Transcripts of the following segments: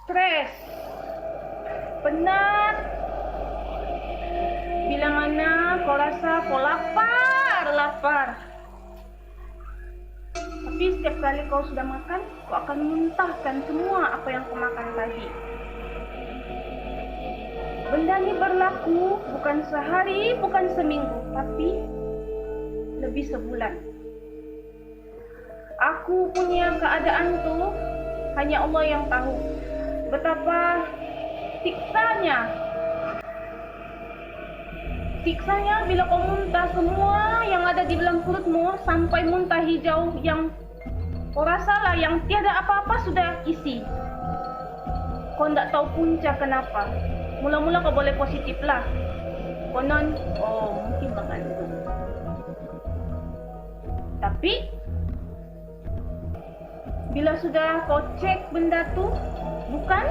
stres, penat. Bila mana kau rasa kau lapar. Tapi setiap kali kau sudah makan, kau akan muntahkan semua apa yang kau makan tadi. Benda ini berlaku bukan sehari, bukan seminggu, tapi lebih sebulan. Aku punya keadaan tuh hanya Allah yang tahu. Betapa siksanya bila kau muntah semua yang ada di dalam perutmu sampai muntah hijau yang kau rasalah yang tiada apa-apa sudah isi. Kau tidak tahu punca kenapa. Mula-mula kau boleh positif lah. Konon, mungkin mengandung. Tapi bila sudah kau cek benda tu bukan,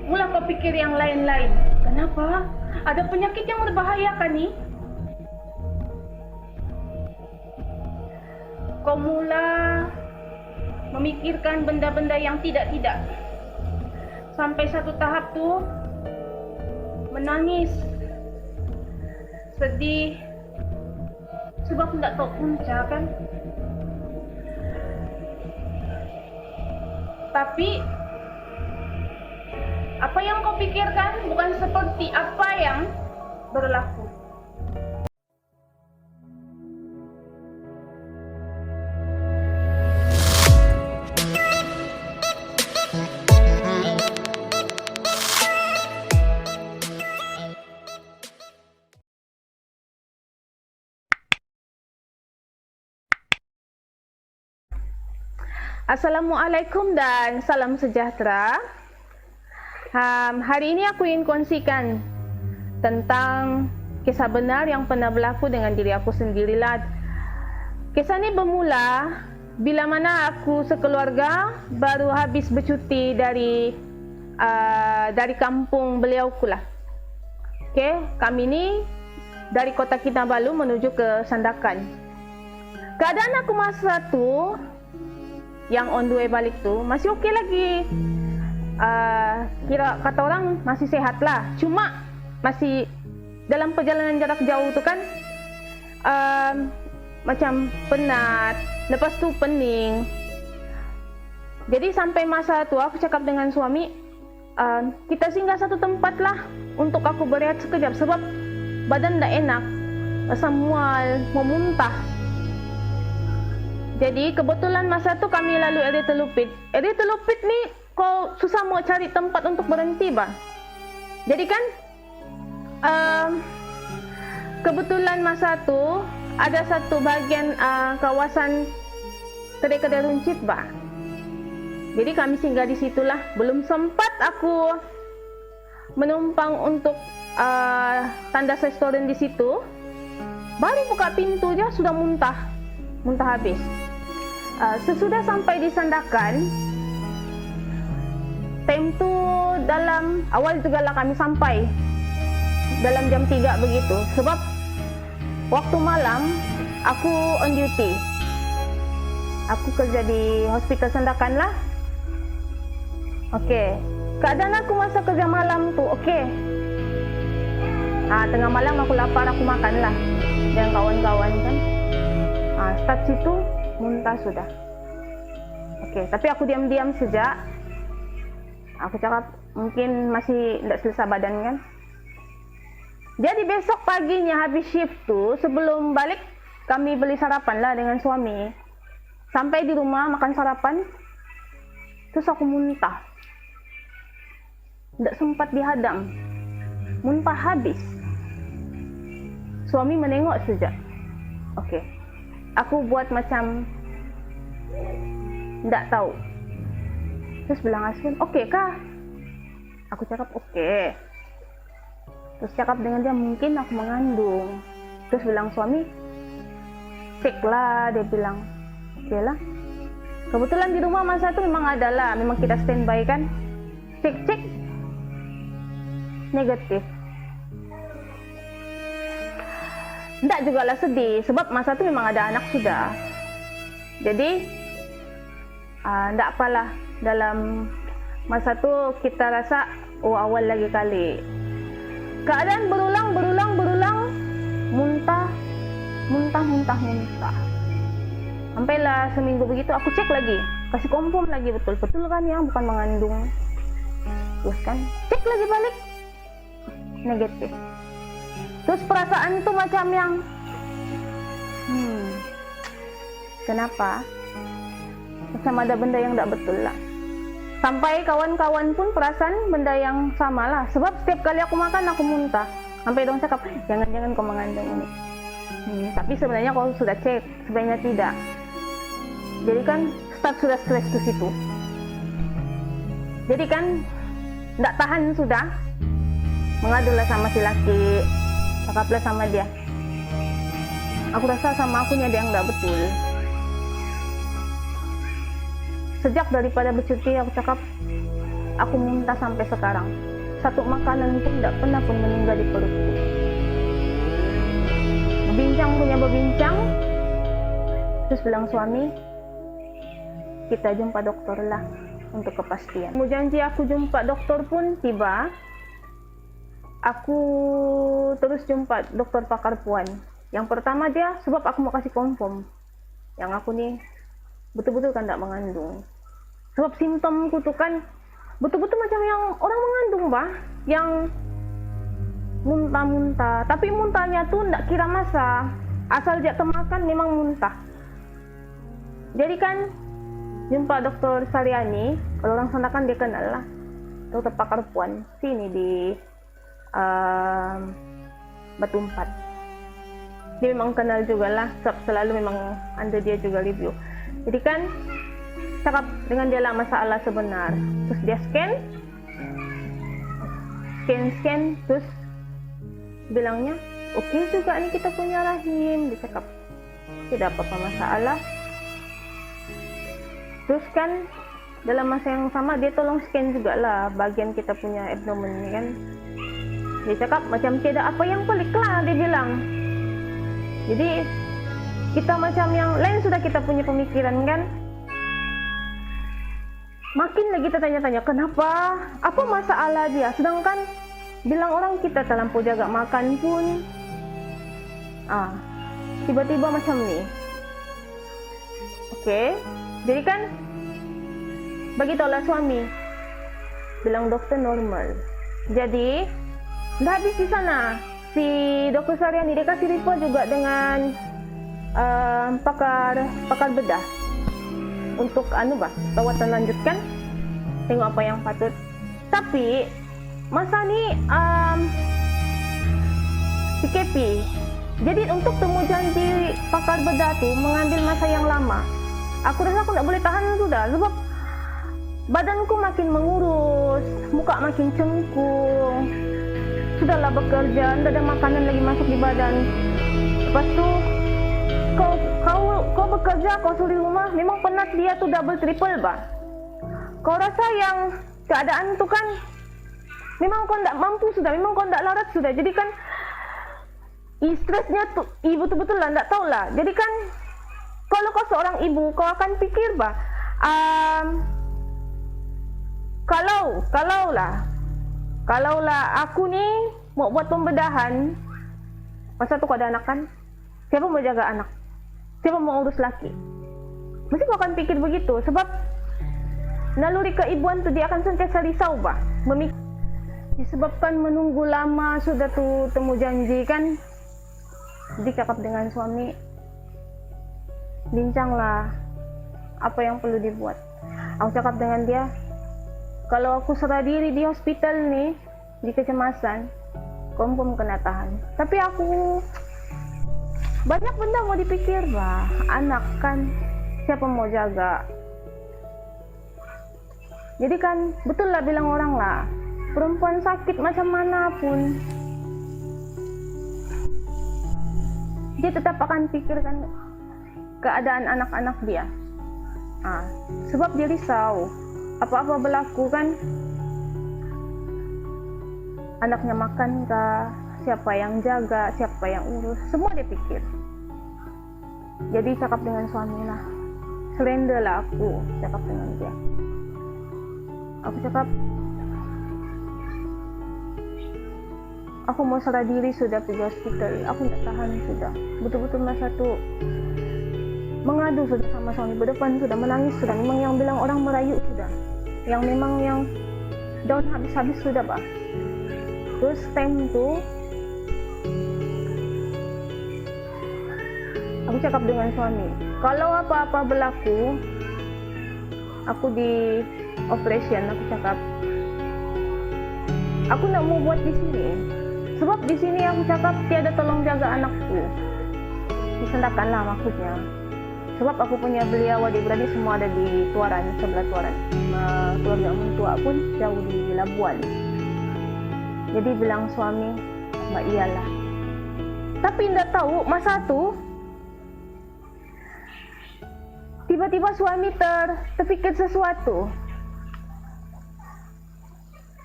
mula kau pikir yang lain-lain. Kenapa? Ada penyakit yang berbahaya kan ni? Kau mula memikirkan benda-benda yang tidak-tidak. Sampai satu tahap tu menangis, sedih, sebab tidak tahu punca kan. Tapi apa yang kau pikirkan bukan seperti apa yang berlaku. Assalamualaikum dan salam sejahtera. Hari ini aku ingin kongsikan tentang kisah benar yang pernah berlaku dengan diri aku sendirilah. Kisah ini bermula bila mana aku sekeluarga baru habis bercuti dari kampung beliauku lah. Okay, kami ni dari kota Kinabalu menuju ke Sandakan. Keadaan aku masa tu yang on the way balik tu masih okey lagi. Kira kata orang masih sehat lah. Cuma masih dalam perjalanan jarak jauh tu kan macam penat, lepas tu pening. Jadi sampai masa tu aku cakap dengan suami, kita singgah satu tempat lah untuk aku berehat sekejap sebab badan tak enak, rasa mual, mau muntah. Jadi kebetulan masa tu kami lalu area Telupit. Area Telupit ni kau susah mau cari tempat untuk berhenti bah. Jadi kan kebetulan masa tu ada satu bahagian kawasan kedai-kedai runcit bah. Jadi kami singgah di situlah. Belum sempat aku menumpang untuk tandas restoran di situ, baru buka pintu je sudah muntah habis. Sesudah sampai di Sandakan, time tu dalam awal juga lah kami sampai dalam jam 3 begitu. Sebab waktu malam aku on duty. Aku kerja di hospital Sandakan lah. Okey, keadaan aku masa kerja malam tu okey. Tengah malam aku lapar, aku makan lah dengan kawan-kawan kan. Start situ muntah sudah. Okey, tapi aku diam-diam sejak. Aku cakap mungkin masih tidak selesai badan kan. Jadi besok paginya habis shift tu, sebelum balik kami beli sarapan lah dengan suami. Sampai di rumah makan sarapan, terus aku muntah. Tidak sempat dihadam, muntah habis. Suami menengok sejak. Okey, aku buat macam tidak tahu. Terus bilang Aswin, okey kah? Aku cakap okey. Terus cakap dengan dia, mungkin aku mengandung. Terus bilang suami, cek lah, dia bilang. Okey lah. Kebetulan di rumah masa itu memang ada lah, memang kita standby kan. Cek, negatif. Tidak juga lah sedih, sebab masa itu memang ada anak sudah. Jadi tidak apalah, dalam Masa tuh kita rasa, oh awal lagi kali. Keadaan berulang, muntah. Sampailah seminggu begitu, aku cek lagi, kasih confirm lagi betul kan ya, bukan mengandung. Terus kan, cek lagi balik, negatif. Terus perasaan itu macam yang, kenapa? Macam ada benda yang tidak betul lah. Sampai kawan-kawan pun perasaan benda yang sama lah. Sebab setiap kali aku makan, aku muntah. Sampai dong cakap, jangan-jangan kau mengandung ini. Tapi sebenarnya kalau sudah cek, sebenarnya tidak. Jadi kan, start sudah stres ke situ. Jadi kan, tidak tahan sudah. Mengadulah sama si laki, cakaplah sama dia. Aku rasa sama aku ni ada yang tidak betul. Sejak daripada bercuti, aku cakap, aku muntah sampai sekarang. Satu makanan pun tidak pernah pun meninggal di perutku. Berbincang, terus bilang suami, kita jumpa dokter lah untuk kepastian. Mau janji aku jumpa dokter pun tiba, aku terus jumpa dokter pakar puan. Yang pertama dia, sebab aku mau kasih confirm, yang aku nih betul-betul kan tidak mengandung. Sebab simptomku tuh kan betul-betul macam yang orang mengandung bah, yang muntah-muntah. Tapi muntahnya tuh tidak kira masa, asal dia makan memang muntah. Jadi kan jumpa dokter Saryani, kalau orang sana kan dia kenal lah, dokter pakar puan sini di Batu Empat. Dia memang kenal juga lah, selalu memang ada dia juga review. Jadi kan cakap dengan dia lah masalah sebenar. Terus dia scan, terus bilangnya, oke juga nih kita punya rahim. Dia cakap, tidak apa-apa masalah. Terus kan dalam masa yang sama dia tolong scan juga lah bagian kita punya abdomen ni kan. Dia cakap macam tiada apa yang pelik lah, dia bilang. Jadi kita macam yang lain sudah kita punya pemikiran kan. Makin lagi kita tanya-tanya kenapa, apa masalah dia. Sedangkan bilang orang kita terlampau jaga makan pun, tiba-tiba macam ni. Oke, jadi kan bagitulah suami bilang dokter normal. Jadi dah habis di sana si dokter Saryani, dia kasih report juga dengan pakar bedah untuk perawatan lanjutkan, tengok apa yang patut. Tapi masa ni PKP, jadi untuk temu janji pakar bedah tu mengambil masa yang lama. Aku rasa aku tak boleh tahan sudah, sebab badanku makin mengurus, muka makin cengkung. Sudahlah bekerja, tidak ada makanan lagi masuk di badan. Lepas tu kau bekerja, kau suri rumah, memang penat dia tu double triple bah. Kau rasa yang keadaan tu kan memang kau tidak mampu sudah, memang kau tidak larat sudah. Jadi kan stresnya tu betul-betul lah, tidak tahu lah. Jadi kan kalau kau seorang ibu, kau akan pikir bah, kalau lah aku ni mau buat pembedahan, masa tu kau ada anak kan, siapa mau jaga anak, siapa mau urus laki, mesti kau akan pikir begitu. Sebab naluri keibuan tu dia akan sentiasa risau bah, disebabkan menunggu lama sudah tu temu janji kan. Jadi cakap dengan suami, bincanglah apa yang perlu dibuat. Aku cakap dengan dia, kalau aku serah diri di hospital ni, di kecemasan, confirm kena tahan. Tapi aku banyak benda mau dipikir bah, anak kan, siapa mau jaga. Jadi kan betul lah bilang orang lah, perempuan sakit macam mana pun dia tetap akan pikirkan keadaan anak-anak dia. Sebab dia risau, apa-apa berlaku kan, anaknya makan kah, siapa yang jaga, siapa yang urus, semua dia pikir. Jadi cakap dengan suami lah, surrender lah aku, cakap dengan dia. Aku cakap, aku mau salah diri sudah pergi hospital. Aku tidak tahan sudah. Betul-betul masa itu mengadu sudah sama suami, berdepan sudah, menangis sudah. Memang yang bilang orang merayu sudah. Yang memang yang down habis-habis sudah, Pak. Terus time itu aku cakap dengan suami, kalau apa-apa berlaku, aku di operation, aku cakap, aku nak mau buat di sini. Sebab di sini aku cakap tiada tolong jaga anakku. Disendakan lah maksudnya. Sebab aku punya beliau adik-beradik semua ada di Tuaran, sebelah Tuaran. Keluarga mentua pun jauh di Labuan. Jadi bilang suami, mbak iyalah. Tapi tidak tahu masa tu tiba-tiba suami terpikir sesuatu.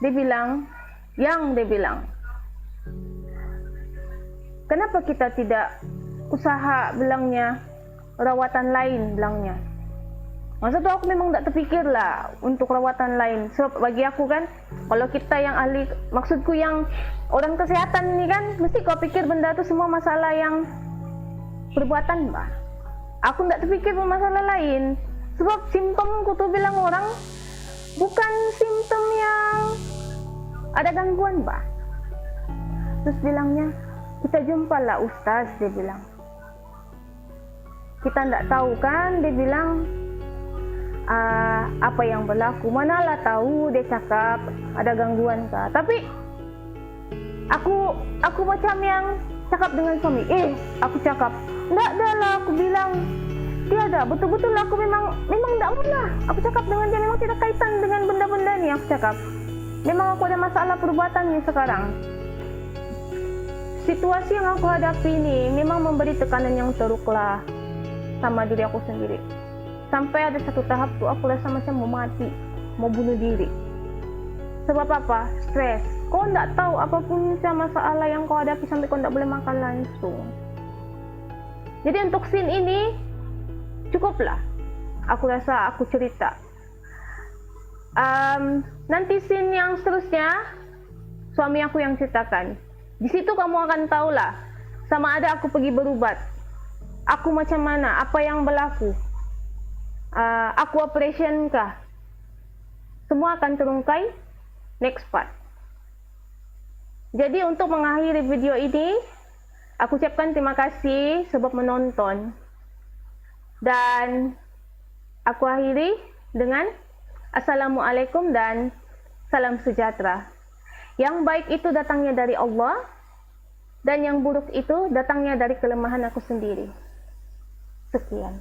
Dia bilang, kenapa kita tidak usaha bilangnya rawatan lain bilangnya. Masa tu aku memang tak terfikir lah untuk rawatan lain. Sebab bagi aku kan, kalau kita yang ahli, maksudku yang orang kesehatan ni kan, mesti kau pikir benda tu semua masalah yang perbuatan bah. Aku tak terfikir masalah lain. Sebab simptomku tu bilang orang bukan simptom yang ada gangguan bah. Terus bilangnya, kita jumpa lah Ustaz, dia bilang. Kita tak tahu kan, dia bilang apa yang berlaku. Manalah tahu, dia cakap ada gangguan kah. Tapi aku macam yang cakap dengan suami. Aku cakap, tak ada lah, aku bilang tiada. Betul-betul aku memang tak pernah. Aku cakap dengan dia memang tidak kaitan dengan benda-benda ni. Aku cakap, memang aku ada masalah perbuatan ni sekarang. Situasi yang aku hadapi ni memang memberi tekanan yang teruk lah sama diri aku sendiri. Sampai ada satu tahap tu aku rasa macam mau mati, mau bunuh diri. Sebab apa? Stres. Kau tak tahu apapun masalah yang kau hadapi sampai kau tak boleh makan langsung. Jadi untuk scene ini cukuplah. Aku rasa aku cerita. Nanti scene yang seterusnya suami aku yang ceritakan. Di situ kamu akan tahulah sama ada aku pergi berubat, aku macam mana, apa yang berlaku, aku operation kah. Semua akan terungkai next part. Jadi untuk mengakhiri video ini, aku ucapkan terima kasih sebab menonton. Dan aku akhiri dengan Assalamualaikum dan salam sejahtera. Yang baik itu datangnya dari Allah, dan yang buruk itu datangnya dari kelemahan aku sendiri. Sekian.